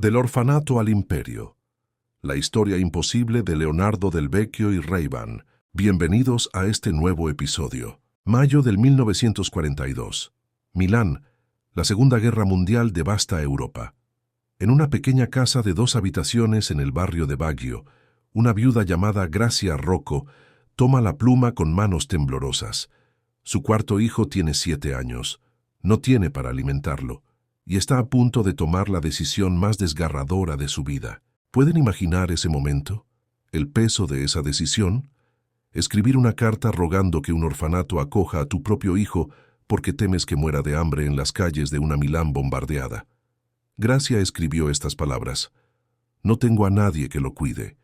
Del orfanato al imperio. La historia imposible de Leonardo Del Vecchio y Ray-Ban. Bienvenidos a este nuevo episodio. Mayo del 1942. Milán. La Segunda Guerra Mundial devasta Europa. En una pequeña casa de 2 habitaciones en el barrio de Baggio, una viuda llamada Grazia Rocco toma la pluma con manos temblorosas. Su cuarto hijo tiene 7 años. No tiene para alimentarlo y está a punto de tomar la decisión más desgarradora de su vida. ¿Pueden imaginar ese momento? ¿El peso de esa decisión? Escribir una carta rogando que un orfanato acoja a tu propio hijo porque temes que muera de hambre en las calles de una Milán bombardeada. Grazia escribió estas palabras: «No tengo a nadie que lo cuide.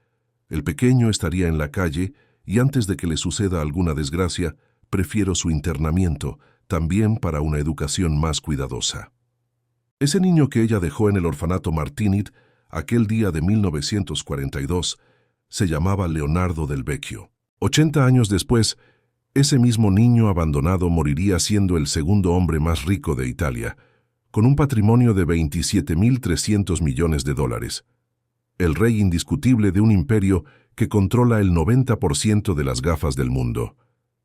El pequeño estaría en la calle y antes de que le suceda alguna desgracia, prefiero su internamiento, también para una educación más cuidadosa». Ese niño que ella dejó en el orfanato Martinit aquel día de 1942 se llamaba Leonardo Del Vecchio. 80 años después, ese mismo niño abandonado moriría siendo el segundo hombre más rico de Italia, con un patrimonio de 27.300 millones de dólares. El rey indiscutible de un imperio que controla el 90% de las gafas del mundo.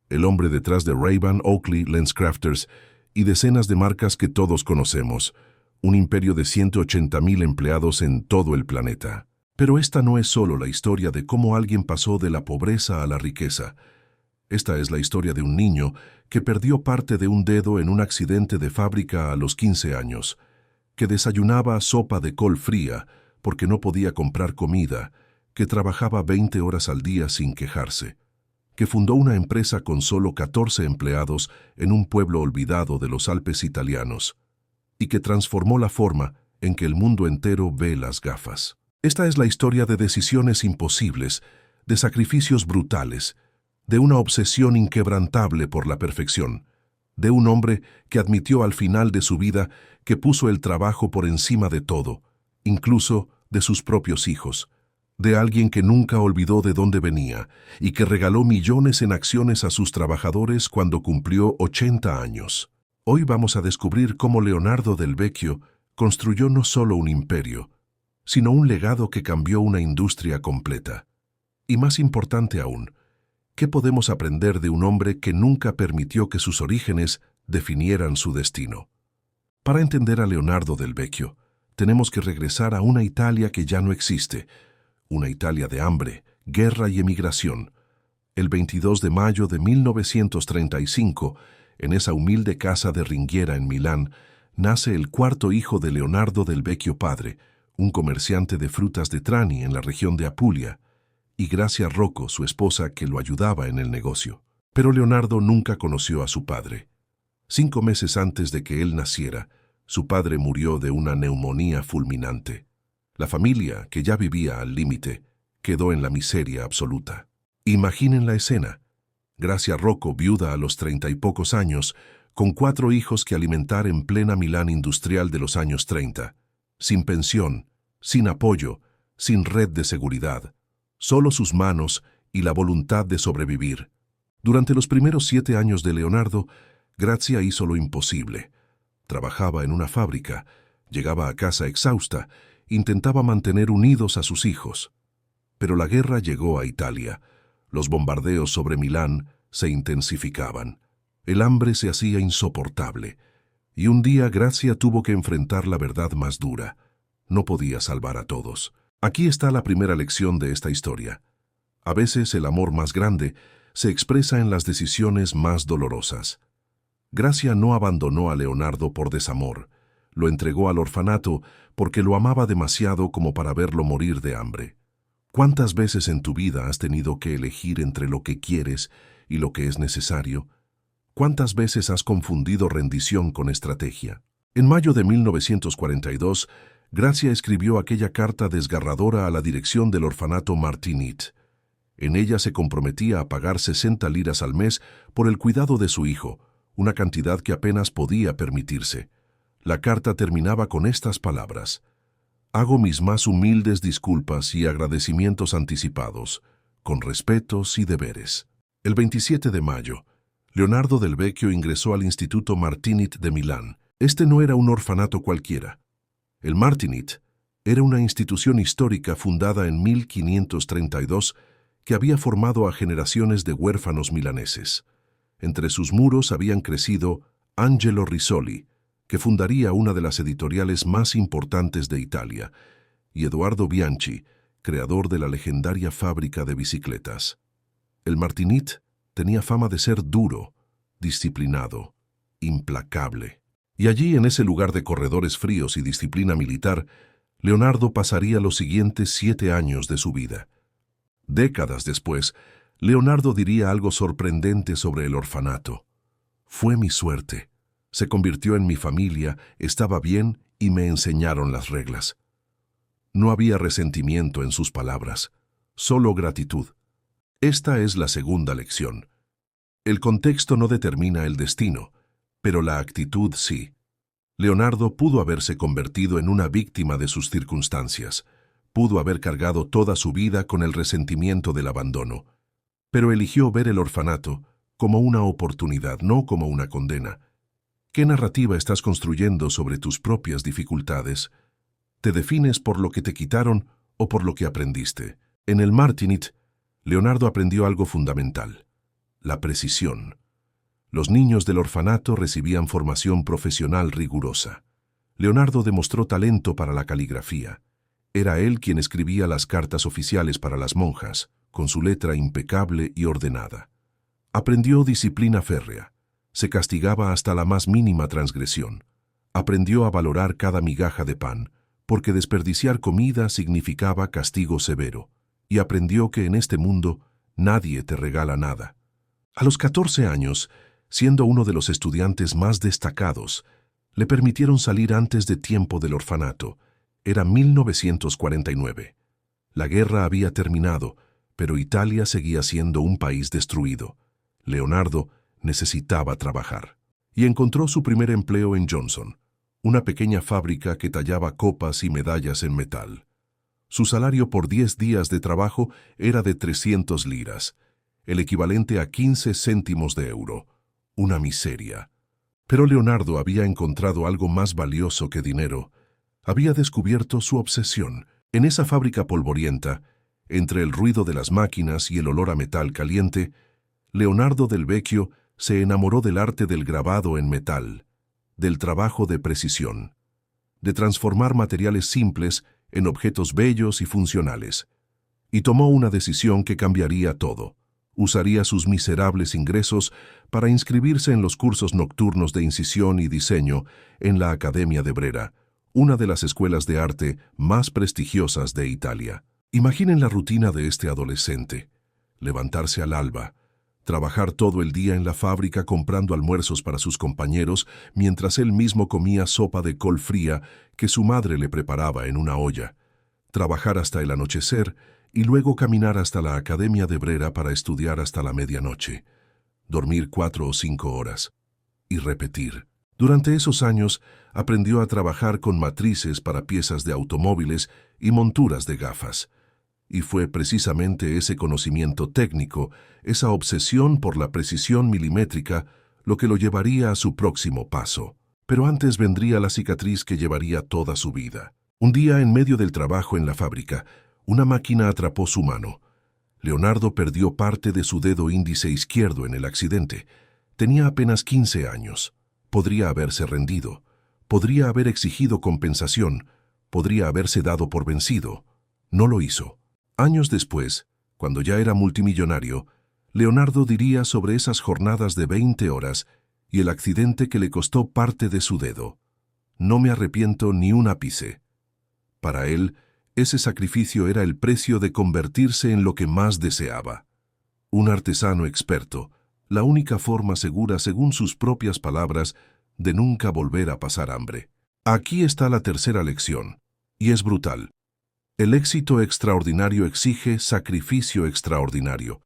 El hombre detrás de Ray-Ban, Oakley, LensCrafters y decenas de marcas que todos conocemos. Un imperio de 180.000 empleados en todo el planeta. Pero esta no es solo la historia de cómo alguien pasó de la pobreza a la riqueza. Esta es la historia de un niño que perdió parte de un dedo en un accidente de fábrica a los 15 años, que desayunaba sopa de col fría porque no podía comprar comida, que trabajaba 20 horas al día sin quejarse, que fundó una empresa con solo 14 empleados en un pueblo olvidado de los Alpes italianos, y que transformó la forma en que el mundo entero ve las gafas. Esta es la historia de decisiones imposibles, de sacrificios brutales, de una obsesión inquebrantable por la perfección, de un hombre que admitió al final de su vida que puso el trabajo por encima de todo, incluso de sus propios hijos, de alguien que nunca olvidó de dónde venía y que regaló millones en acciones a sus trabajadores cuando cumplió 80 años. Hoy vamos a descubrir cómo Leonardo Del Vecchio construyó no solo un imperio, sino un legado que cambió una industria completa. Y más importante aún, ¿qué podemos aprender de un hombre que nunca permitió que sus orígenes definieran su destino? Para entender a Leonardo Del Vecchio, tenemos que regresar a una Italia que ya no existe, una Italia de hambre, guerra y emigración. El 22 de mayo de 1935, en esa humilde casa de Ringhiera en Milán, nace el cuarto hijo de Leonardo Del Vecchio padre, un comerciante de frutas de Trani en la región de Apulia, y Grazia Rocco, su esposa, que lo ayudaba en el negocio. Pero Leonardo nunca conoció a su padre. 5 meses antes de que él naciera, su padre murió de una neumonía fulminante. La familia, que ya vivía al límite, quedó en la miseria absoluta. Imaginen la escena. Grazia Rocco, viuda a los 30 y pocos años, con 4 hijos que alimentar en plena Milán industrial de los años 30, sin pensión, sin apoyo, sin red de seguridad, solo sus manos y la voluntad de sobrevivir. Durante los primeros 7 años de Leonardo, Grazia hizo lo imposible. Trabajaba en una fábrica, llegaba a casa exhausta, intentaba mantener unidos a sus hijos. Pero la guerra llegó a Italia. Los bombardeos sobre Milán se intensificaban. El hambre se hacía insoportable. Y un día Grazia tuvo que enfrentar la verdad más dura. No podía salvar a todos. Aquí está la primera lección de esta historia. A veces el amor más grande se expresa en las decisiones más dolorosas. Grazia no abandonó a Leonardo por desamor. Lo entregó al orfanato porque lo amaba demasiado como para verlo morir de hambre. ¿Cuántas veces en tu vida has tenido que elegir entre lo que quieres y lo que es necesario? ¿Cuántas veces has confundido rendición con estrategia? En mayo de 1942, Grazia escribió aquella carta desgarradora a la dirección del orfanato Martinit. En ella se comprometía a pagar 60 liras al mes por el cuidado de su hijo, una cantidad que apenas podía permitirse. La carta terminaba con estas palabras: «Hago mis más humildes disculpas y agradecimientos anticipados, con respetos y deberes». El 27 de mayo, Leonardo Del Vecchio ingresó al Instituto Martinit de Milán. Este no era un orfanato cualquiera. El Martinit Era una institución histórica fundada en 1532 que había formado a generaciones de huérfanos milaneses. Entre sus muros habían crecido Angelo Risoli, que fundaría una de las editoriales más importantes de Italia, y Edoardo Bianchi, creador de la legendaria fábrica de bicicletas. El Martinit tenía fama de ser duro, disciplinado, implacable. Y allí, en ese lugar de corredores fríos y disciplina militar, Leonardo pasaría los siguientes 7 años de su vida. Décadas después, Leonardo diría algo sorprendente sobre el orfanato. Fue mi suerte. Se convirtió en mi familia, estaba bien y me enseñaron las reglas. No había resentimiento en sus palabras, solo gratitud. Esta es la segunda lección. El contexto no determina el destino, pero la actitud sí. Leonardo pudo haberse convertido en una víctima de sus circunstancias, pudo haber cargado toda su vida con el resentimiento del abandono, pero eligió ver el orfanato como una oportunidad, no como una condena. ¿Qué narrativa estás construyendo sobre tus propias dificultades? ¿Te defines por lo que te quitaron o por lo que aprendiste? En el Martinit, Leonardo aprendió algo fundamental: la precisión. Los niños del orfanato recibían formación profesional rigurosa. Leonardo demostró talento para la caligrafía. Era él quien escribía las cartas oficiales para las monjas, con su letra impecable y ordenada. Aprendió disciplina férrea. Se castigaba hasta la más mínima transgresión. Aprendió a valorar cada migaja de pan, porque desperdiciar comida significaba castigo severo, y aprendió que en este mundo nadie te regala nada. A los 14 años, siendo uno de los estudiantes más destacados, le permitieron salir antes de tiempo del orfanato. Era 1949. La guerra había terminado, pero Italia seguía siendo un país destruido. Leonardo necesitaba trabajar. Y encontró su primer empleo en Johnson, una pequeña fábrica que tallaba copas y medallas en metal. Su salario por 10 días de trabajo era de 300 liras, el equivalente a 15 céntimos de euro. Una miseria. Pero Leonardo había encontrado algo más valioso que dinero. Había descubierto su obsesión. En esa fábrica polvorienta, entre el ruido de las máquinas y el olor a metal caliente, Leonardo del Vecchio se enamoró del arte del grabado en metal, del trabajo de precisión, de transformar materiales simples en objetos bellos y funcionales, y tomó una decisión que cambiaría todo. Usaría sus miserables ingresos para inscribirse en los cursos nocturnos de incisión y diseño en la Academia de Brera, una de las escuelas de arte más prestigiosas de Italia. Imaginen la rutina de este adolescente: levantarse al alba, trabajar todo el día en la fábrica comprando almuerzos para sus compañeros mientras él mismo comía sopa de col fría que su madre le preparaba en una olla, trabajar hasta el anochecer y luego caminar hasta la Academia de Brera para estudiar hasta la medianoche, dormir 4 o 5 horas y repetir. Durante esos años aprendió a trabajar con matrices para piezas de automóviles y monturas de gafas. Y fue precisamente ese conocimiento técnico, esa obsesión por la precisión milimétrica, lo que lo llevaría a su próximo paso. Pero antes vendría la cicatriz que llevaría toda su vida. Un día, en medio del trabajo en la fábrica, una máquina atrapó su mano. Leonardo perdió parte de su dedo índice izquierdo en el accidente. Tenía apenas 15 años. Podría haberse rendido. Podría haber exigido compensación. Podría haberse dado por vencido. No lo hizo. Años después, cuando ya era multimillonario, Leonardo diría sobre esas jornadas de 20 horas y el accidente que le costó parte de su dedo: no me arrepiento ni un ápice. Para él, ese sacrificio era el precio de convertirse en lo que más deseaba. Un artesano experto, la única forma segura, según sus propias palabras, de nunca volver a pasar hambre. Aquí está la tercera lección, y es brutal. El éxito extraordinario exige sacrificio extraordinario.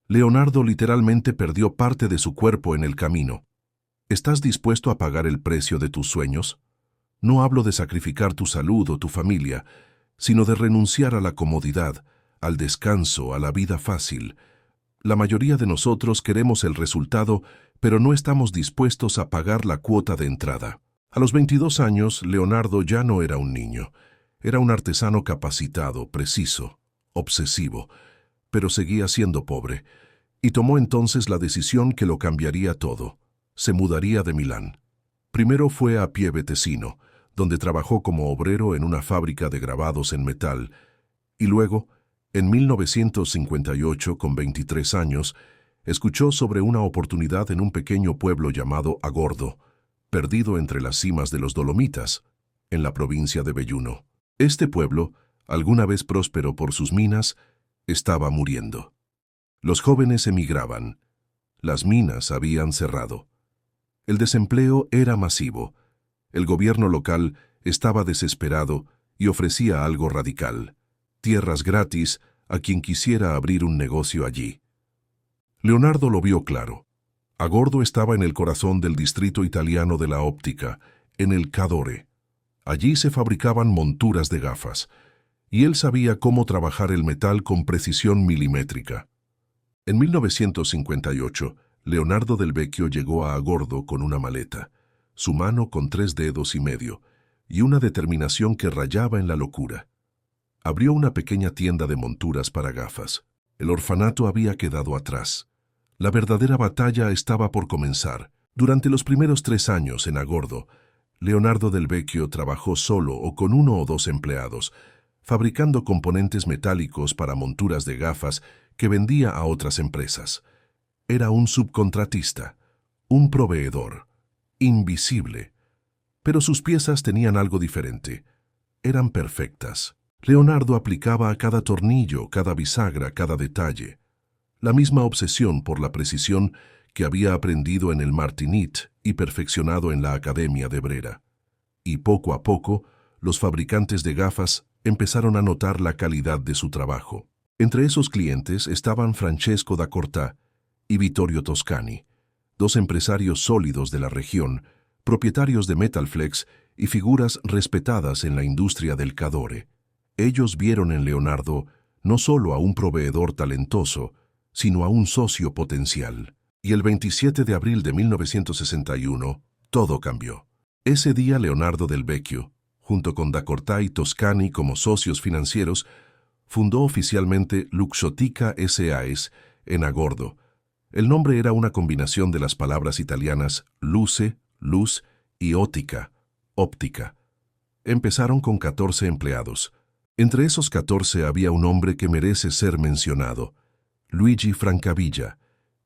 Leonardo literalmente perdió parte de su cuerpo en el camino. ¿Estás dispuesto a pagar el precio de tus sueños? No hablo de sacrificar tu salud o tu familia, sino de renunciar a la comodidad, al descanso, a la vida fácil. La mayoría de nosotros queremos el resultado, pero no estamos dispuestos a pagar la cuota de entrada. A los 22 años, Leonardo ya no era un niño. Era un artesano capacitado, preciso, obsesivo, pero seguía siendo pobre, y tomó entonces la decisión que lo cambiaría todo. Se mudaría de Milán. Primero fue a Pieve-Tesino, donde trabajó como obrero en una fábrica de grabados en metal, y luego, en 1958, con 23 años, escuchó sobre una oportunidad en un pequeño pueblo llamado Agordo, perdido entre las cimas de los Dolomitas, en la provincia de Belluno. Este pueblo, alguna vez próspero por sus minas, estaba muriendo. Los jóvenes emigraban. Las minas habían cerrado. El desempleo era masivo. El gobierno local estaba desesperado y ofrecía algo radical: tierras gratis a quien quisiera abrir un negocio allí. Leonardo lo vio claro. Agordo estaba en el corazón del distrito italiano de la óptica, en el Cadore. Allí se fabricaban monturas de gafas, y él sabía cómo trabajar el metal con precisión milimétrica. En 1958, Leonardo del Vecchio llegó a Agordo con una maleta, su mano con 3 dedos y medio, y una determinación que rayaba en la locura. Abrió una pequeña tienda de monturas para gafas. El orfanato había quedado atrás. La verdadera batalla estaba por comenzar. Durante los primeros 3 años en Agordo, Leonardo del Vecchio trabajó solo o con 1 o 2 empleados, fabricando componentes metálicos para monturas de gafas que vendía a otras empresas. Era un subcontratista, un proveedor, invisible. Pero sus piezas tenían algo diferente. Eran perfectas. Leonardo aplicaba a cada tornillo, cada bisagra, cada detalle la misma obsesión por la precisión que había aprendido en el Martinit y perfeccionado en la Academia de Brera. Y poco a poco, los fabricantes de gafas empezaron a notar la calidad de su trabajo. Entre esos clientes estaban Francesco da Cortà y Vittorio Toscani, 2 empresarios sólidos de la región, propietarios de Metalflex y figuras respetadas en la industria del Cadore. Ellos vieron en Leonardo no solo a un proveedor talentoso, sino a un socio potencial. Y el 27 de abril de 1961, todo cambió. Ese día Leonardo del Vecchio, junto con da Cortà y Toscani como socios financieros, fundó oficialmente Luxottica S.A.S. en Agordo. El nombre era una combinación de las palabras italianas luce, luz, y ótica, óptica. Empezaron con 14 empleados. Entre esos 14 había un hombre que merece ser mencionado: Luigi Francavilla.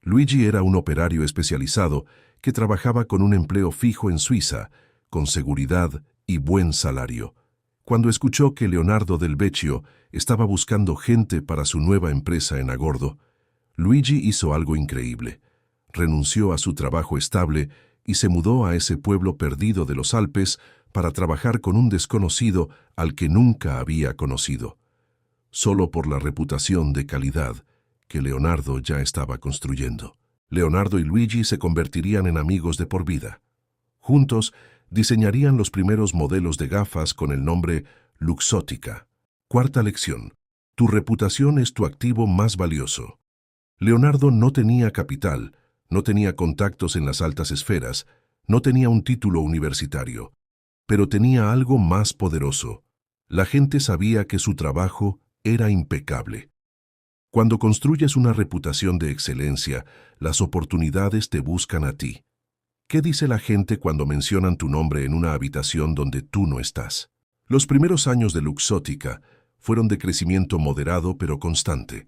Luigi era un operario especializado que trabajaba con un empleo fijo en Suiza, con seguridad y buen salario. Cuando escuchó que Leonardo del Vecchio estaba buscando gente para su nueva empresa en Agordo, Luigi hizo algo increíble. Renunció a su trabajo estable y se mudó a ese pueblo perdido de los Alpes para trabajar con un desconocido al que nunca había conocido. Solo por la reputación de calidad que Leonardo ya estaba construyendo. Leonardo y Luigi se convertirían en amigos de por vida. Juntos diseñarían los primeros modelos de gafas con el nombre Luxottica. Cuarta lección: tu reputación es tu activo más valioso. Leonardo no tenía capital, no tenía contactos en las altas esferas, no tenía un título universitario, pero tenía algo más poderoso. La gente sabía que su trabajo era impecable. Cuando construyes una reputación de excelencia, las oportunidades te buscan a ti. ¿Qué dice la gente cuando mencionan tu nombre en una habitación donde tú no estás? Los primeros años de Luxottica fueron de crecimiento moderado pero constante.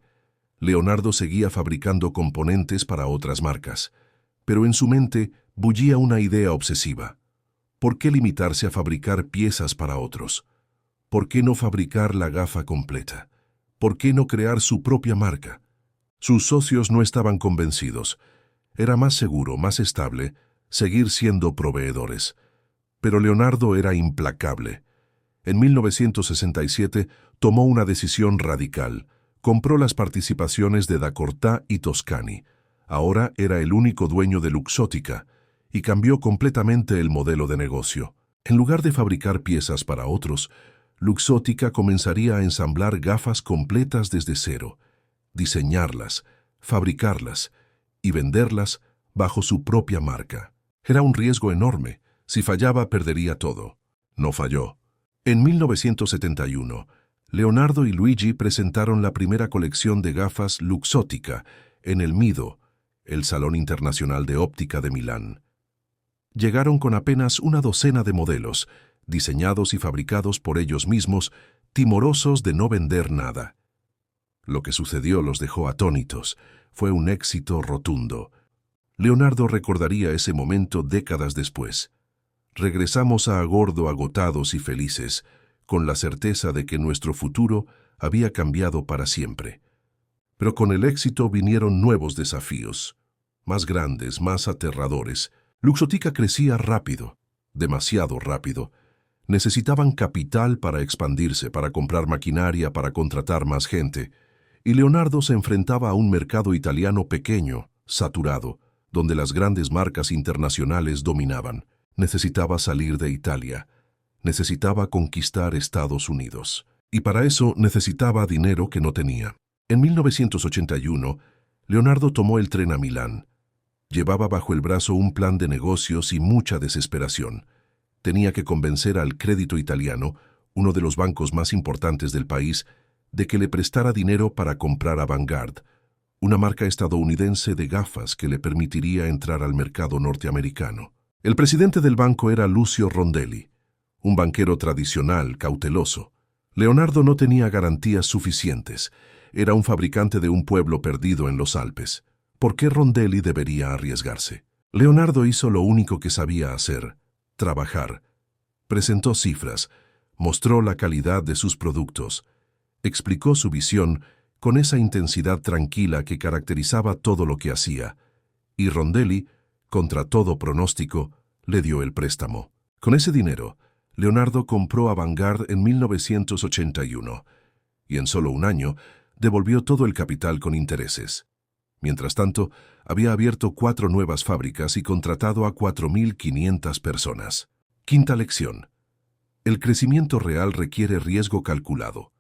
Leonardo seguía fabricando componentes para otras marcas, pero en su mente bullía una idea obsesiva. ¿Por qué limitarse a fabricar piezas para otros? ¿Por qué no fabricar la gafa completa? ¿Por qué no crear su propia marca? Sus socios no estaban convencidos. Era más seguro, más estable, seguir siendo proveedores. Pero Leonardo era implacable. En 1967 tomó una decisión radical. Compró las participaciones de da Cortà y Toscani. Ahora era el único dueño de Luxottica y cambió completamente el modelo de negocio. En lugar de fabricar piezas para otros, Luxottica comenzaría a ensamblar gafas completas desde cero, diseñarlas, fabricarlas y venderlas bajo su propia marca. Era un riesgo enorme. Si fallaba, perdería todo. No falló. En 1971, Leonardo y Luigi presentaron la primera colección de gafas Luxottica en el MIDO, el Salón Internacional de Óptica de Milán. Llegaron con apenas una docena de modelos, diseñados y fabricados por ellos mismos, timorosos de no vender nada. Lo que sucedió los dejó atónitos. Fue un éxito rotundo. Leonardo recordaría ese momento décadas después. Regresamos a Agordo agotados y felices, con la certeza de que nuestro futuro había cambiado para siempre. Pero con el éxito vinieron nuevos desafíos, más grandes, más aterradores. Luxottica crecía rápido, demasiado rápido. Necesitaban capital para expandirse, para comprar maquinaria, para contratar más gente. Y Leonardo se enfrentaba a un mercado italiano pequeño, saturado, donde las grandes marcas internacionales dominaban. Necesitaba salir de Italia. Necesitaba conquistar Estados Unidos. Y para eso necesitaba dinero que no tenía. En 1981, Leonardo tomó el tren a Milán. Llevaba bajo el brazo un plan de negocios y mucha desesperación. Tenía que convencer al Crédito Italiano, uno de los bancos más importantes del país, de que le prestara dinero para comprar Avantgarde, una marca estadounidense de gafas que le permitiría entrar al mercado norteamericano. El presidente del banco era Lucio Rondelli, un banquero tradicional, cauteloso. Leonardo no tenía garantías suficientes. Era un fabricante de un pueblo perdido en los Alpes. ¿Por qué Rondelli debería arriesgarse? Leonardo hizo lo único que sabía hacer: trabajar. Presentó cifras, mostró la calidad de sus productos, explicó su visión con esa intensidad tranquila que caracterizaba todo lo que hacía, y Rondelli, contra todo pronóstico, le dio el préstamo. Con ese dinero, Leonardo compró Avantgarde en 1981, y en solo un año devolvió todo el capital con intereses. Mientras tanto, había abierto 4 nuevas fábricas y contratado a 4.500 personas. Quinta lección. El crecimiento real requiere riesgo calculado.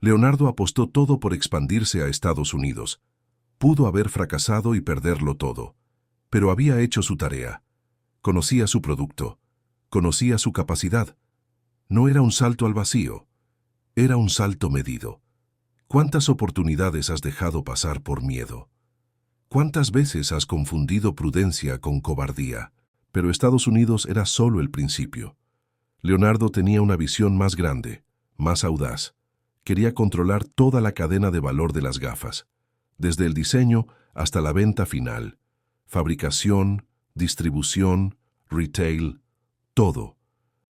Leonardo apostó todo por expandirse a Estados Unidos. Pudo haber fracasado y perderlo todo, pero había hecho su tarea. Conocía su producto, conocía su capacidad. No era un salto al vacío, era un salto medido. ¿Cuántas oportunidades has dejado pasar por miedo? ¿Cuántas veces has confundido prudencia con cobardía? Pero Estados Unidos era solo el principio. Leonardo tenía una visión más grande, más audaz. Quería controlar toda la cadena de valor de las gafas, desde el diseño hasta la venta final, fabricación, distribución, retail, todo.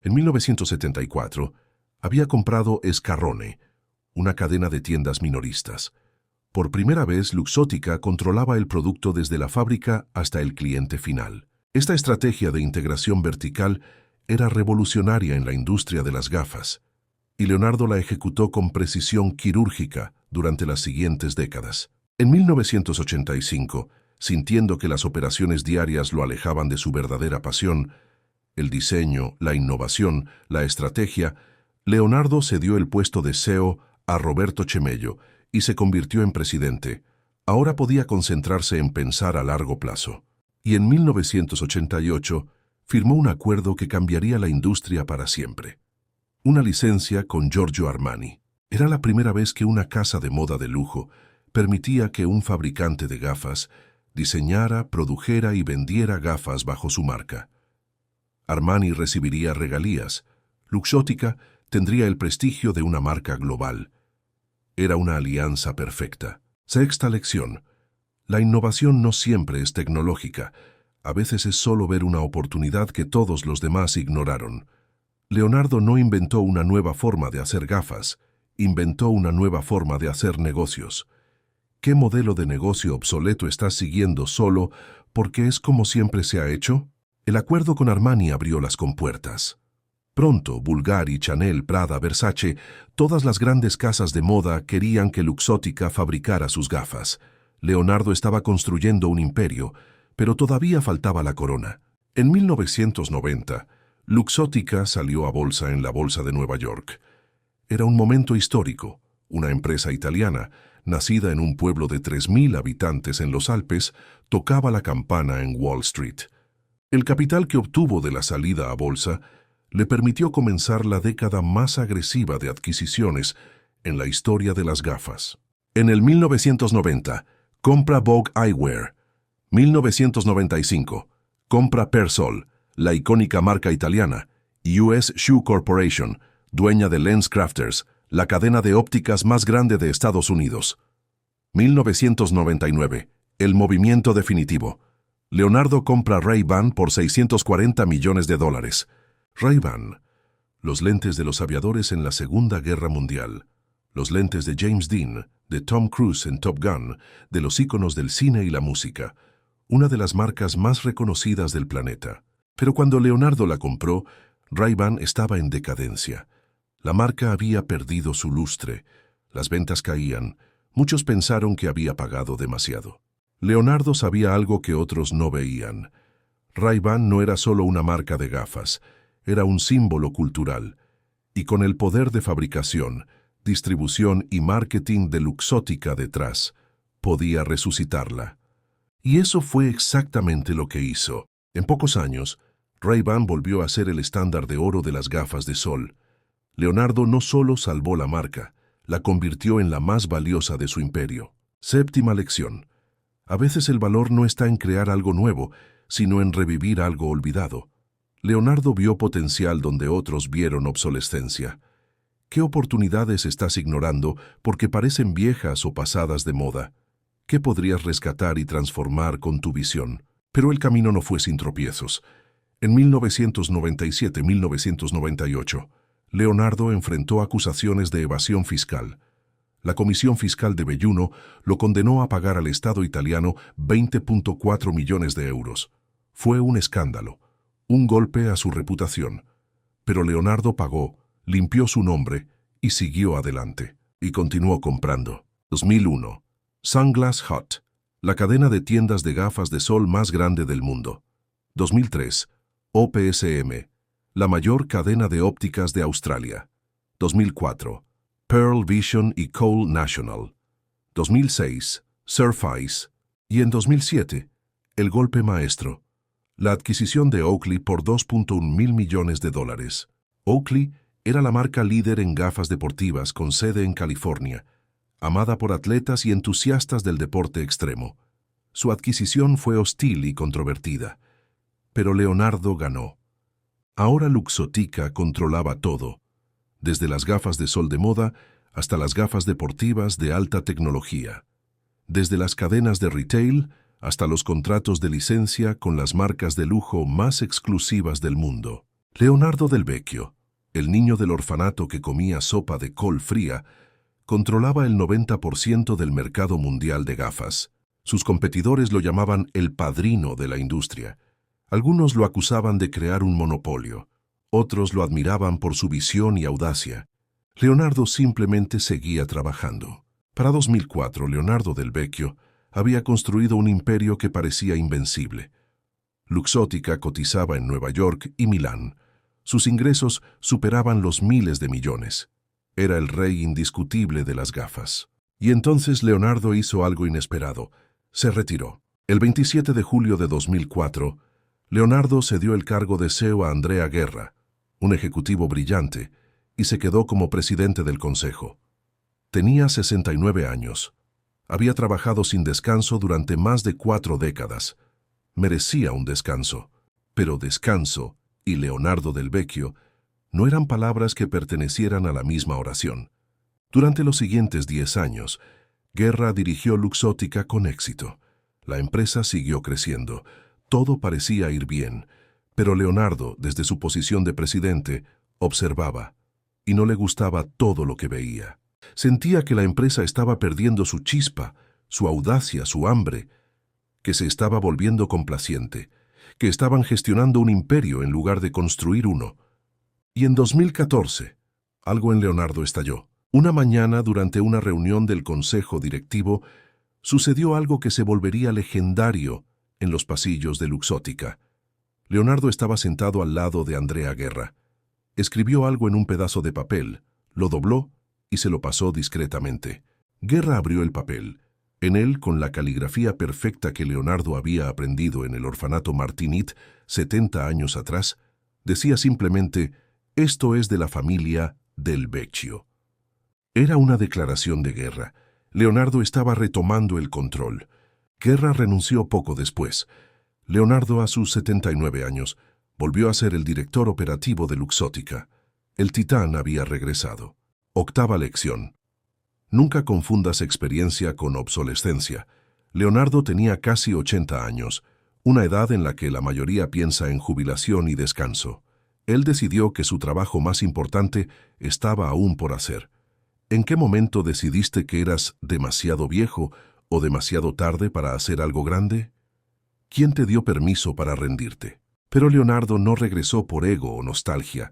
En 1974, había comprado Scarrone, una cadena de tiendas minoristas. Por primera vez, Luxottica controlaba el producto desde la fábrica hasta el cliente final. Esta estrategia de integración vertical era revolucionaria en la industria de las gafas, y Leonardo la ejecutó con precisión quirúrgica durante las siguientes décadas. En 1985, sintiendo que las operaciones diarias lo alejaban de su verdadera pasión, el diseño, la innovación, la estrategia, Leonardo cedió el puesto de CEO a Roberto Chemello y se convirtió en presidente. Ahora podía concentrarse en pensar a largo plazo. Y en 1988 firmó un acuerdo que cambiaría la industria para siempre. Una licencia con Giorgio Armani. Era la primera vez que una casa de moda de lujo permitía que un fabricante de gafas diseñara, produjera y vendiera gafas bajo su marca. Armani recibiría regalías. Luxottica tendría el prestigio de una marca global. Era una alianza perfecta. Sexta lección. La innovación no siempre es tecnológica. A veces es solo ver una oportunidad que todos los demás ignoraron. Leonardo no inventó una nueva forma de hacer gafas, inventó una nueva forma de hacer negocios. ¿Qué modelo de negocio obsoleto estás siguiendo solo porque es como siempre se ha hecho? El acuerdo con Armani abrió las compuertas. Pronto, Bulgari, Chanel, Prada, Versace, todas las grandes casas de moda querían que Luxottica fabricara sus gafas. Leonardo estaba construyendo un imperio, pero todavía faltaba la corona. En 1990, Luxottica salió a bolsa en la Bolsa de Nueva York. Era un momento histórico. Una empresa italiana, nacida en un pueblo de 3.000 habitantes en los Alpes, tocaba la campana en Wall Street. El capital que obtuvo de la salida a bolsa le permitió comenzar la década más agresiva de adquisiciones en la historia de las gafas. En el 1990, compra Vogue Eyewear. 1995, compra Persol, la icónica marca italiana, US Shoe Corporation, dueña de LensCrafters, la cadena de ópticas más grande de Estados Unidos. 1999, el movimiento definitivo. Leonardo compra Ray-Ban por $640 millones. Ray-Ban, los lentes de los aviadores en la Segunda Guerra Mundial, los lentes de James Dean, de Tom Cruise en Top Gun, de los íconos del cine y la música, una de las marcas más reconocidas del planeta. Pero cuando Leonardo la compró, Ray-Ban estaba en decadencia. La marca había perdido su lustre, las ventas caían, muchos pensaron que había pagado demasiado. Leonardo sabía algo que otros no veían. Ray-Ban no era solo una marca de gafas, era un símbolo cultural, y con el poder de fabricación, distribución y marketing de Luxottica detrás, podía resucitarla. Y eso fue exactamente lo que hizo. En pocos años, Ray-Ban volvió a ser el estándar de oro de las gafas de sol. Leonardo no solo salvó la marca, la convirtió en la más valiosa de su imperio. Séptima lección. A veces el valor no está en crear algo nuevo, sino en revivir algo olvidado. Leonardo vio potencial donde otros vieron obsolescencia. ¿Qué oportunidades estás ignorando porque parecen viejas o pasadas de moda? ¿Qué podrías rescatar y transformar con tu visión? Pero el camino no fue sin tropiezos. En 1997-1998, Leonardo enfrentó acusaciones de evasión fiscal. La Comisión Fiscal de Belluno lo condenó a pagar al Estado italiano 20.4 millones de euros. Fue un escándalo, un golpe a su reputación. Pero Leonardo pagó, limpió su nombre y siguió adelante. Y continuó comprando. 2001. Sunglass Hut, la cadena de tiendas de gafas de sol más grande del mundo. 2003. OPSM, la mayor cadena de ópticas de Australia. 2004. Pearl Vision y Cole National. 2006. Surface. Y en 2007, el golpe maestro, la adquisición de Oakley por $2.1 mil millones. Oakley era la marca líder en gafas deportivas con sede en California, amada por atletas y entusiastas del deporte extremo. Su adquisición fue hostil y controvertida, pero Leonardo ganó. Ahora Luxottica controlaba todo, desde las gafas de sol de moda hasta las gafas deportivas de alta tecnología, desde las cadenas de retail hasta los contratos de licencia con las marcas de lujo más exclusivas del mundo. Leonardo Del Vecchio, el niño del orfanato que comía sopa de col fría, controlaba el 90% del mercado mundial de gafas. Sus competidores lo llamaban el padrino de la industria. Algunos lo acusaban de crear un monopolio, otros lo admiraban por su visión y audacia. Leonardo simplemente seguía trabajando. Para 2004, Leonardo Del Vecchio había construido un imperio que parecía invencible. Luxottica cotizaba en Nueva York y Milán. Sus ingresos superaban los miles de millones. Era el rey indiscutible de las gafas. Y entonces Leonardo hizo algo inesperado. Se retiró. El 27 de julio de 2004, Leonardo cedió el cargo de CEO a Andrea Guerra, un ejecutivo brillante, y se quedó como presidente del consejo. Tenía 69 años. Había trabajado sin descanso durante más de 4 décadas. Merecía un descanso. Pero descanso y Leonardo Del Vecchio no eran palabras que pertenecieran a la misma oración. Durante los siguientes 10 años, Guerra dirigió Luxottica con éxito. La empresa siguió creciendo. Todo parecía ir bien, pero Leonardo, desde su posición de presidente, observaba, y no le gustaba todo lo que veía. Sentía que la empresa estaba perdiendo su chispa, su audacia, su hambre, que se estaba volviendo complaciente, que estaban gestionando un imperio en lugar de construir uno. Y en 2014, algo en Leonardo estalló. Una mañana, durante una reunión del consejo directivo, sucedió algo que se volvería legendario en los pasillos de Luxottica. Leonardo estaba sentado al lado de Andrea Guerra. Escribió algo en un pedazo de papel, lo dobló y se lo pasó discretamente. Guerra abrió el papel. En él, con la caligrafía perfecta que Leonardo había aprendido en el orfanato Martinit 70 años atrás, decía simplemente Esto es de la familia Del Vecchio. Era una declaración de guerra. Leonardo estaba retomando el control. Guerra renunció poco después. Leonardo, a sus 79 años, volvió a ser el director operativo de Luxottica. El titán había regresado. Octava lección. Nunca confundas experiencia con obsolescencia. Leonardo tenía casi 80 años, una edad en la que la mayoría piensa en jubilación y descanso. Él decidió que su trabajo más importante estaba aún por hacer. ¿En qué momento decidiste que eras demasiado viejo o demasiado tarde para hacer algo grande? ¿Quién te dio permiso para rendirte? Pero Leonardo no regresó por ego o nostalgia.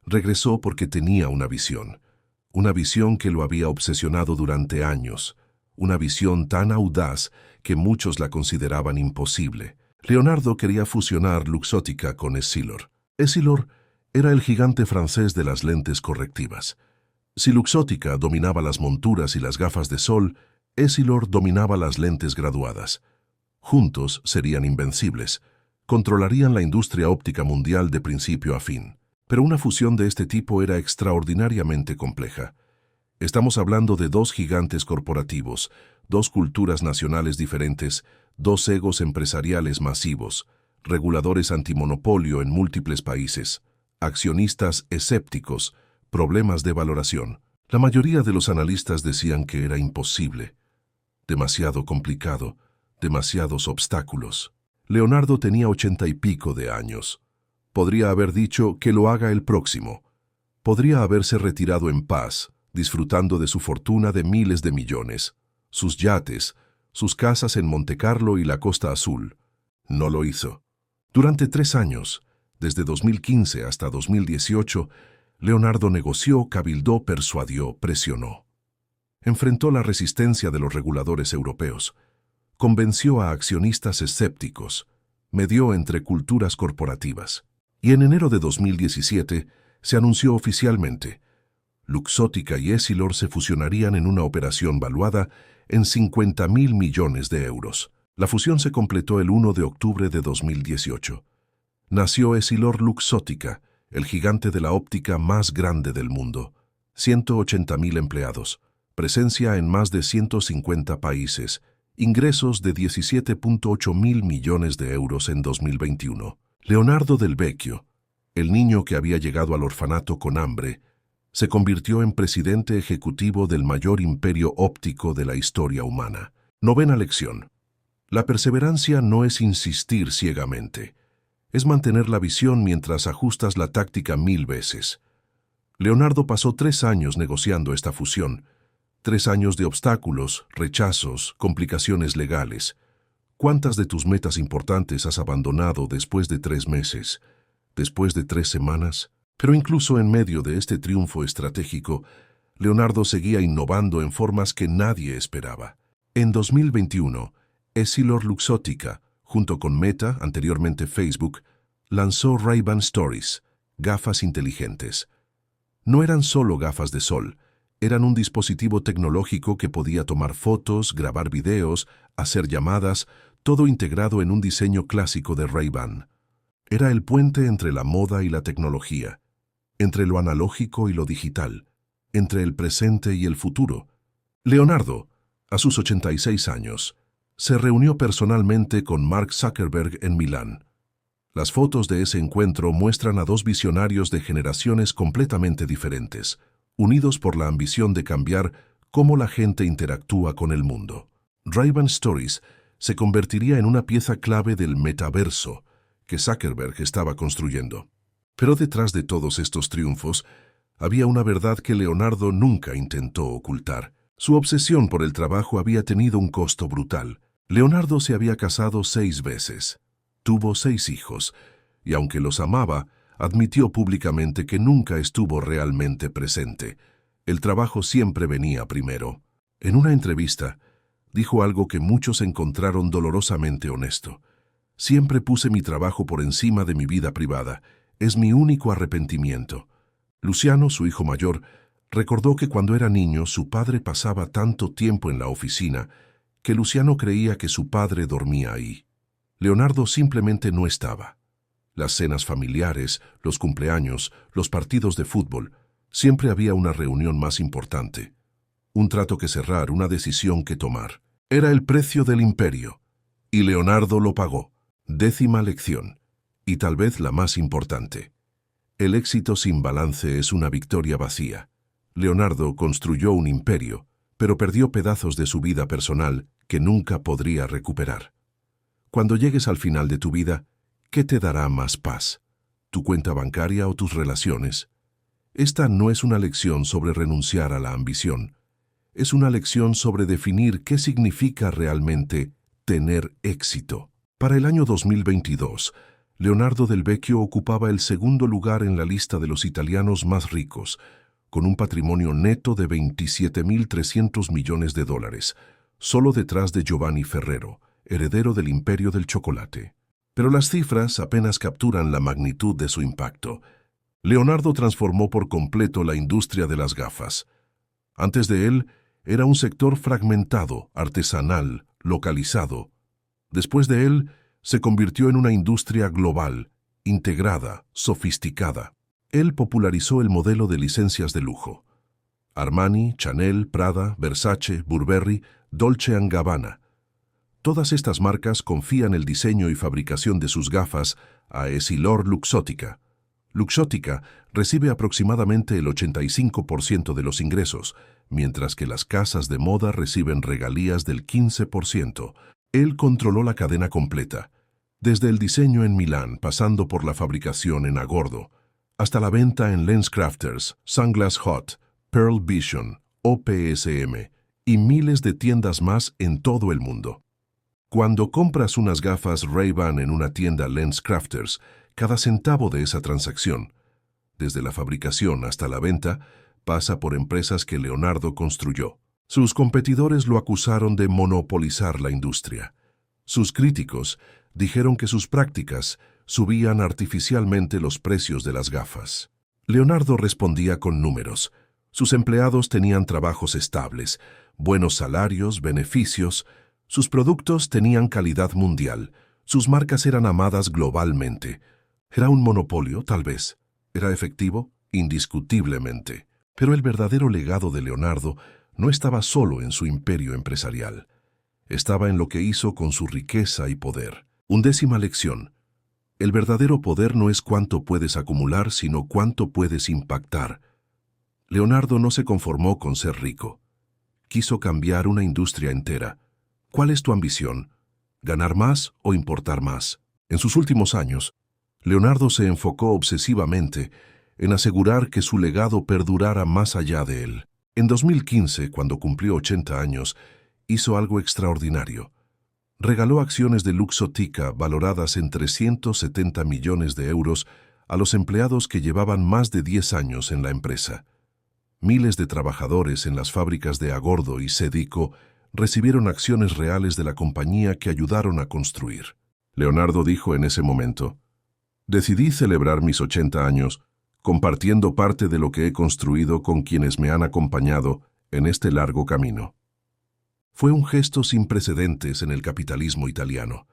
Regresó porque tenía una visión que lo había obsesionado durante años, una visión tan audaz que muchos la consideraban imposible. Leonardo quería fusionar Luxottica con Essilor. Essilor era el gigante francés de las lentes correctivas. Si Luxottica dominaba las monturas y las gafas de sol, Essilor dominaba las lentes graduadas. Juntos serían invencibles. Controlarían la industria óptica mundial de principio a fin. Pero una fusión de este tipo era extraordinariamente compleja. Estamos hablando de dos gigantes corporativos, dos culturas nacionales diferentes, dos egos empresariales masivos, reguladores antimonopolio en múltiples países, accionistas escépticos, problemas de valoración. La mayoría de los analistas decían que era imposible. Demasiado complicado, demasiados obstáculos. Leonardo tenía 80 y pico de años. Podría haber dicho que lo haga el próximo. Podría haberse retirado en paz, disfrutando de su fortuna de miles de millones, sus yates, sus casas en Montecarlo y la Costa Azul. No lo hizo. Durante 3 años, desde 2015 hasta 2018, Leonardo negoció, cabildó, persuadió, presionó. Enfrentó la resistencia de los reguladores europeos. Convenció a accionistas escépticos. Medió entre culturas corporativas. Y en enero de 2017 se anunció oficialmente. Luxottica y Essilor se fusionarían en una operación valuada en 50.000 millones de euros. La fusión se completó el 1 de octubre de 2018. Nació Essilor Luxottica, el gigante de la óptica más grande del mundo. 180.000 empleados, presencia en más de 150 países, ingresos de 17.8 mil millones de euros en 2021. Leonardo Del Vecchio, el niño que había llegado al orfanato con hambre, se convirtió en presidente ejecutivo del mayor imperio óptico de la historia humana. Novena lección. La perseverancia no es insistir ciegamente. Es mantener la visión mientras ajustas la táctica 1000 veces. Leonardo pasó 3 años negociando esta fusión. 3 años de obstáculos, rechazos, complicaciones legales. ¿Cuántas de tus metas importantes has abandonado después de 3 meses? ¿Después de 3 semanas? Pero incluso en medio de este triunfo estratégico, Leonardo seguía innovando en formas que nadie esperaba. En 2021, Essilor Luxottica, junto con Meta, anteriormente Facebook, lanzó Ray-Ban Stories, gafas inteligentes. No eran solo gafas de sol, eran un dispositivo tecnológico que podía tomar fotos, grabar videos, hacer llamadas, todo integrado en un diseño clásico de Ray-Ban. Era el puente entre la moda y la tecnología, entre lo analógico y lo digital, entre el presente y el futuro. Leonardo, a sus 86 años, se reunió personalmente con Mark Zuckerberg en Milán. Las fotos de ese encuentro muestran a dos visionarios de generaciones completamente diferentes, unidos por la ambición de cambiar cómo la gente interactúa con el mundo. Ray-Ban Stories se convertiría en una pieza clave del metaverso que Zuckerberg estaba construyendo. Pero detrás de todos estos triunfos, había una verdad que Leonardo nunca intentó ocultar. Su obsesión por el trabajo había tenido un costo brutal. Leonardo se había casado 6 veces, tuvo 6 hijos, y aunque los amaba, admitió públicamente que nunca estuvo realmente presente. El trabajo siempre venía primero. En una entrevista, dijo algo que muchos encontraron dolorosamente honesto. Siempre puse mi trabajo por encima de mi vida privada. Es mi único arrepentimiento. Luciano, su hijo mayor, recordó que cuando era niño su padre pasaba tanto tiempo en la oficina que Luciano creía que su padre dormía ahí. Leonardo simplemente no estaba. Las cenas familiares, los cumpleaños, los partidos de fútbol, siempre había una reunión más importante. Un trato que cerrar, una decisión que tomar. Era el precio del imperio. Y Leonardo lo pagó. 10ª lección. Y tal vez la más importante. El éxito sin balance es una victoria vacía. Leonardo construyó un imperio, pero perdió pedazos de su vida personal que nunca podría recuperar. Cuando llegues al final de tu vida, ¿qué te dará más paz? ¿Tu cuenta bancaria o tus relaciones? Esta no es una lección sobre renunciar a la ambición. Es una lección sobre definir qué significa realmente tener éxito. Para el año 2022, Leonardo Del Vecchio ocupaba el segundo lugar en la lista de los italianos más ricos, con un patrimonio neto de 27.300 millones de dólares, solo detrás de Giovanni Ferrero, heredero del imperio del chocolate. Pero las cifras apenas capturan la magnitud de su impacto. Leonardo transformó por completo la industria de las gafas. Antes de él, era un sector fragmentado, artesanal, localizado. Después de él, se convirtió en una industria global, integrada, sofisticada. Él popularizó el modelo de licencias de lujo. Armani, Chanel, Prada, Versace, Burberry, Dolce & Gabbana. Todas estas marcas confían el diseño y fabricación de sus gafas a EssilorLuxottica. Luxottica recibe aproximadamente el 85% de los ingresos, mientras que las casas de moda reciben regalías del 15%. Él controló la cadena completa, desde el diseño en Milán, pasando por la fabricación en Agordo, hasta la venta en LensCrafters, Sunglass Hut, Pearl Vision, OPSM y miles de tiendas más en todo el mundo. Cuando compras unas gafas Ray-Ban en una tienda LensCrafters, cada centavo de esa transacción, desde la fabricación hasta la venta, pasa por empresas que Leonardo construyó. Sus competidores lo acusaron de monopolizar la industria. Sus críticos dijeron que sus prácticas subían artificialmente los precios de las gafas. Leonardo respondía con números. Sus empleados tenían trabajos estables, buenos salarios, beneficios. Sus productos tenían calidad mundial. Sus marcas eran amadas globalmente. ¿Era un monopolio, tal vez? ¿Era efectivo? Indiscutiblemente. Pero el verdadero legado de Leonardo no estaba solo en su imperio empresarial. Estaba en lo que hizo con su riqueza y poder. 11ª lección. El verdadero poder no es cuánto puedes acumular, sino cuánto puedes impactar. Leonardo no se conformó con ser rico. Quiso cambiar una industria entera. ¿Cuál es tu ambición? ¿Ganar más o importar más? En sus últimos años, Leonardo se enfocó obsesivamente en asegurar que su legado perdurara más allá de él. En 2015, cuando cumplió 80 años, hizo algo extraordinario. Regaló acciones de Luxottica valoradas en 370 millones de euros a los empleados que llevaban más de 10 años en la empresa. Miles de trabajadores en las fábricas de Agordo y Sedico recibieron acciones reales de la compañía que ayudaron a construir. Leonardo dijo en ese momento: «Decidí celebrar mis 80 años compartiendo parte de lo que he construido con quienes me han acompañado en este largo camino». Fue un gesto sin precedentes en el capitalismo italiano.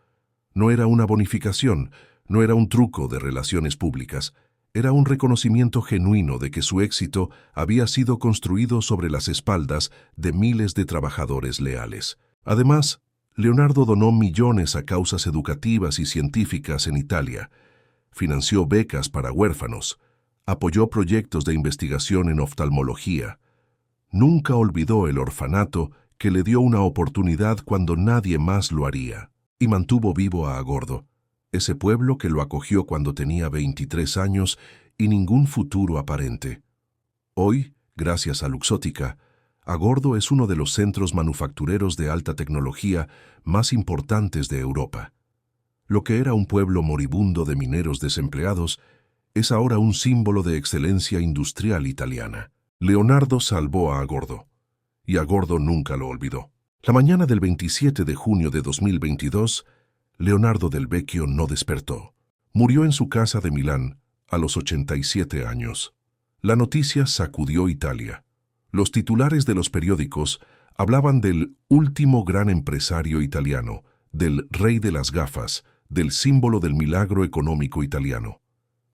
No era una bonificación, no era un truco de relaciones públicas, era un reconocimiento genuino de que su éxito había sido construido sobre las espaldas de miles de trabajadores leales. Además, Leonardo donó millones a causas educativas y científicas en Italia, financió becas para huérfanos, apoyó proyectos de investigación en oftalmología. Nunca olvidó el orfanato que le dio una oportunidad cuando nadie más lo haría, y mantuvo vivo a Agordo, ese pueblo que lo acogió cuando tenía 23 años y ningún futuro aparente. Hoy, gracias a Luxottica, Agordo es uno de los centros manufactureros de alta tecnología más importantes de Europa. Lo que era un pueblo moribundo de mineros desempleados es ahora un símbolo de excelencia industrial italiana. Leonardo salvó a Agordo, y Agordo nunca lo olvidó. La mañana del 27 de junio de 2022, Leonardo Del Vecchio no despertó. Murió en su casa de Milán a los 87 años. La noticia sacudió Italia. Los titulares de los periódicos hablaban del último gran empresario italiano, del rey de las gafas, del símbolo del milagro económico italiano.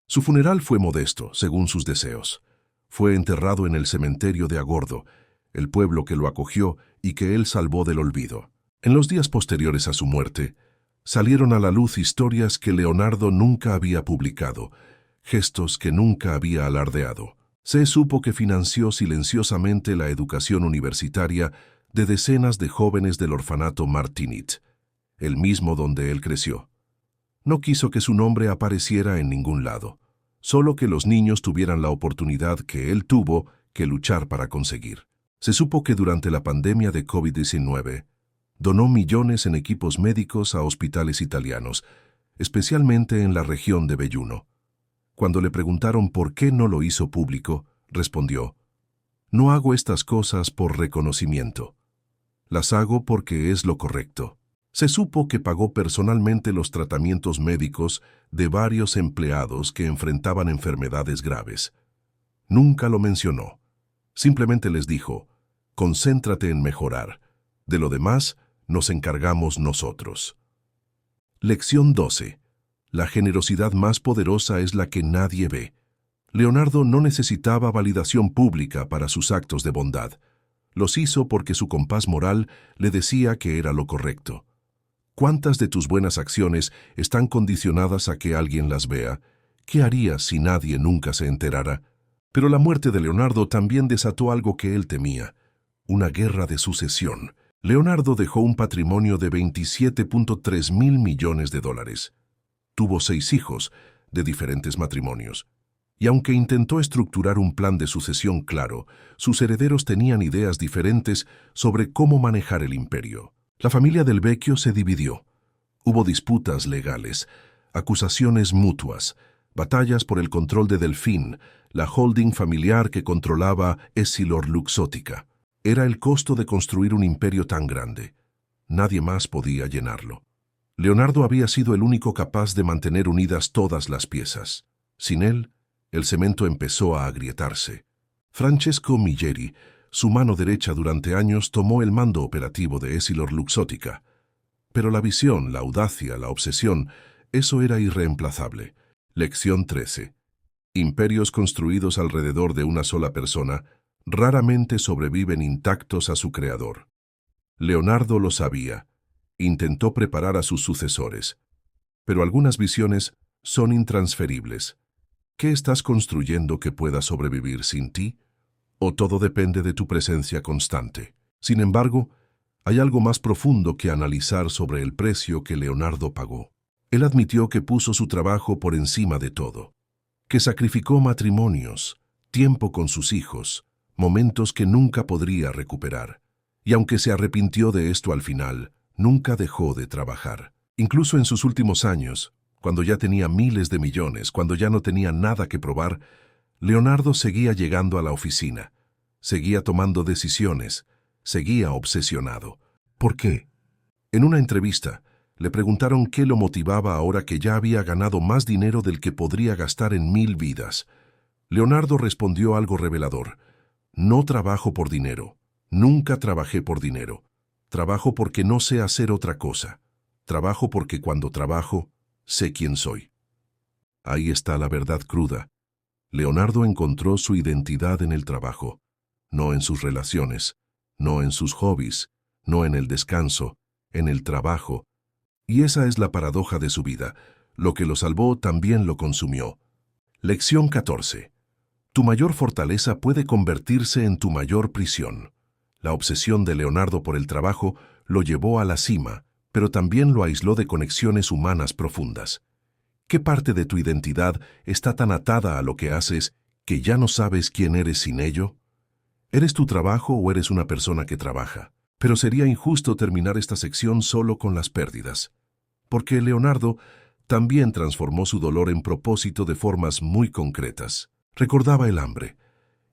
Su funeral fue modesto, según sus deseos. Fue enterrado en el cementerio de Agordo, el pueblo que lo acogió y que él salvó del olvido. En los días posteriores a su muerte, salieron a la luz historias que Leonardo nunca había publicado, gestos que nunca había alardeado. Se supo que financió silenciosamente la educación universitaria de decenas de jóvenes del orfanato Martinit, el mismo donde él creció. No quiso que su nombre apareciera en ningún lado, solo que los niños tuvieran la oportunidad que él tuvo que luchar para conseguir. Se supo que durante la pandemia de COVID-19, donó millones en equipos médicos a hospitales italianos, especialmente en la región de Belluno. Cuando le preguntaron por qué no lo hizo público, respondió: «No hago estas cosas por reconocimiento. Las hago porque es lo correcto». Se supo que pagó personalmente los tratamientos médicos de varios empleados que enfrentaban enfermedades graves. Nunca lo mencionó. Simplemente les dijo: «Concéntrate en mejorar. De lo demás, nos encargamos nosotros». Lección 12. La generosidad más poderosa es la que nadie ve. Leonardo no necesitaba validación pública para sus actos de bondad. Los hizo porque su compás moral le decía que era lo correcto. ¿Cuántas de tus buenas acciones están condicionadas a que alguien las vea? ¿Qué harías si nadie nunca se enterara? Pero la muerte de Leonardo también desató algo que él temía: una guerra de sucesión. Leonardo dejó un patrimonio de 27.3 mil millones de dólares. Tuvo 6 hijos de diferentes matrimonios. Y aunque intentó estructurar un plan de sucesión claro, sus herederos tenían ideas diferentes sobre cómo manejar el imperio. La familia del Vecchio se dividió. Hubo disputas legales, acusaciones mutuas, batallas por el control de Delfín, la holding familiar que controlaba EssilorLuxottica. Era el costo de construir un imperio tan grande. Nadie más podía llenarlo. Leonardo había sido el único capaz de mantener unidas todas las piezas. Sin él, el cemento empezó a agrietarse. Francesco Milleri, su mano derecha durante años, tomó el mando operativo de EssilorLuxottica. Pero la visión, la audacia, la obsesión, eso era irreemplazable. Lección 13. Imperios construidos alrededor de una sola persona raramente sobreviven intactos a su creador. Leonardo lo sabía. Intentó preparar a sus sucesores. Pero algunas visiones son intransferibles. ¿Qué estás construyendo que pueda sobrevivir sin ti? ¿O todo depende de tu presencia constante? Sin embargo, hay algo más profundo que analizar sobre el precio que Leonardo pagó. Él admitió que puso su trabajo por encima de todo, que sacrificó matrimonios, tiempo con sus hijos, momentos que nunca podría recuperar. Y aunque se arrepintió de esto al final, nunca dejó de trabajar. Incluso en sus últimos años, cuando ya tenía miles de millones, cuando ya no tenía nada que probar, Leonardo seguía llegando a la oficina, seguía tomando decisiones, seguía obsesionado. ¿Por qué? En una entrevista, le preguntaron qué lo motivaba ahora que ya había ganado más dinero del que podría gastar en 1000 vidas. Leonardo respondió algo revelador: «No trabajo por dinero. Nunca trabajé por dinero. Trabajo porque no sé hacer otra cosa. Trabajo porque cuando trabajo, sé quién soy». Ahí está la verdad cruda. Leonardo encontró su identidad en el trabajo, no en sus relaciones, no en sus hobbies, no en el descanso, en el trabajo. Y esa es la paradoja de su vida. Lo que lo salvó también lo consumió. Lección 14. Tu mayor fortaleza puede convertirse en tu mayor prisión. La obsesión de Leonardo por el trabajo lo llevó a la cima, pero también lo aisló de conexiones humanas profundas. ¿Qué parte de tu identidad está tan atada a lo que haces que ya no sabes quién eres sin ello? ¿Eres tu trabajo o eres una persona que trabaja? Pero sería injusto terminar esta sección solo con las pérdidas, porque Leonardo también transformó su dolor en propósito de formas muy concretas. Recordaba el hambre,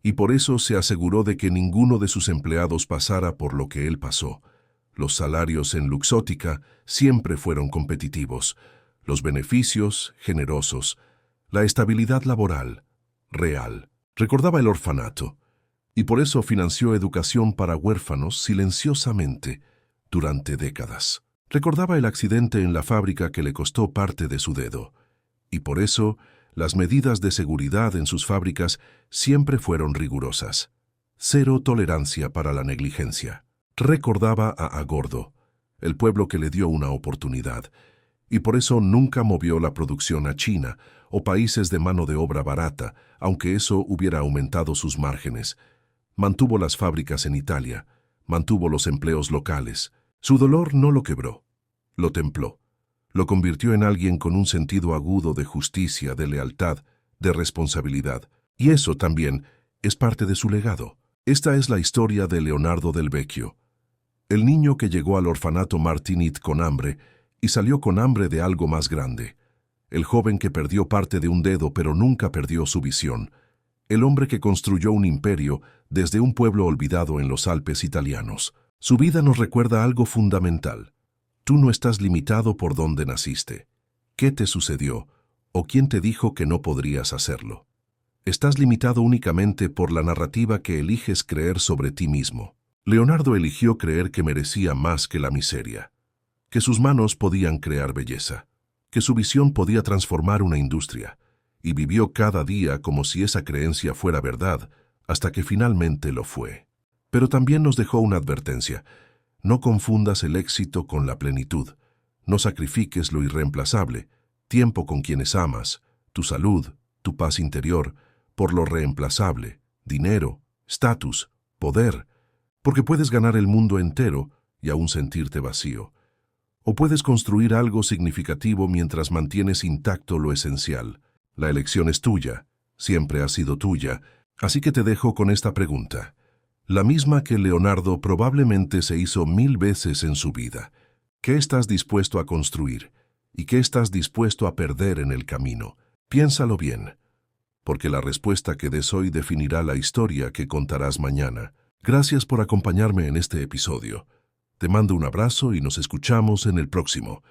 y por eso se aseguró de que ninguno de sus empleados pasara por lo que él pasó. Los salarios en Luxottica siempre fueron competitivos, los beneficios generosos, la estabilidad laboral real. Recordaba el orfanato, y por eso financió educación para huérfanos silenciosamente durante décadas. Recordaba el accidente en la fábrica que le costó parte de su dedo, y por eso las medidas de seguridad en sus fábricas siempre fueron rigurosas. Cero tolerancia para la negligencia. Recordaba a Agordo, el pueblo que le dio una oportunidad, y por eso nunca movió la producción a China o países de mano de obra barata, aunque eso hubiera aumentado sus márgenes. Mantuvo las fábricas en Italia, mantuvo los empleos locales. Su dolor no lo quebró, lo templó. Lo convirtió en alguien con un sentido agudo de justicia, de lealtad, de responsabilidad. Y eso también es parte de su legado. Esta es la historia de Leonardo Del Vecchio, el niño que llegó al orfanato Martinit con hambre y salió con hambre de algo más grande. El joven que perdió parte de un dedo pero nunca perdió su visión. El hombre que construyó un imperio desde un pueblo olvidado en los Alpes italianos. Su vida nos recuerda algo fundamental. Tú no estás limitado por dónde naciste. ¿Qué te sucedió? ¿O quién te dijo que no podrías hacerlo? Estás limitado únicamente por la narrativa que eliges creer sobre ti mismo. Leonardo eligió creer que merecía más que la miseria, que sus manos podían crear belleza, que su visión podía transformar una industria, y vivió cada día como si esa creencia fuera verdad, hasta que finalmente lo fue. Pero también nos dejó una advertencia. No confundas el éxito con la plenitud. No sacrifiques lo irreemplazable, tiempo con quienes amas, tu salud, tu paz interior, por lo reemplazable, dinero, estatus, poder, porque puedes ganar el mundo entero y aún sentirte vacío. O puedes construir algo significativo mientras mantienes intacto lo esencial. La elección es tuya, siempre ha sido tuya, así que te dejo con esta pregunta. La misma que Leonardo probablemente se hizo 1000 veces en su vida. ¿Qué estás dispuesto a construir? ¿Y qué estás dispuesto a perder en el camino? Piénsalo bien, porque la respuesta que des hoy definirá la historia que contarás mañana. Gracias por acompañarme en este episodio. Te mando un abrazo y nos escuchamos en el próximo.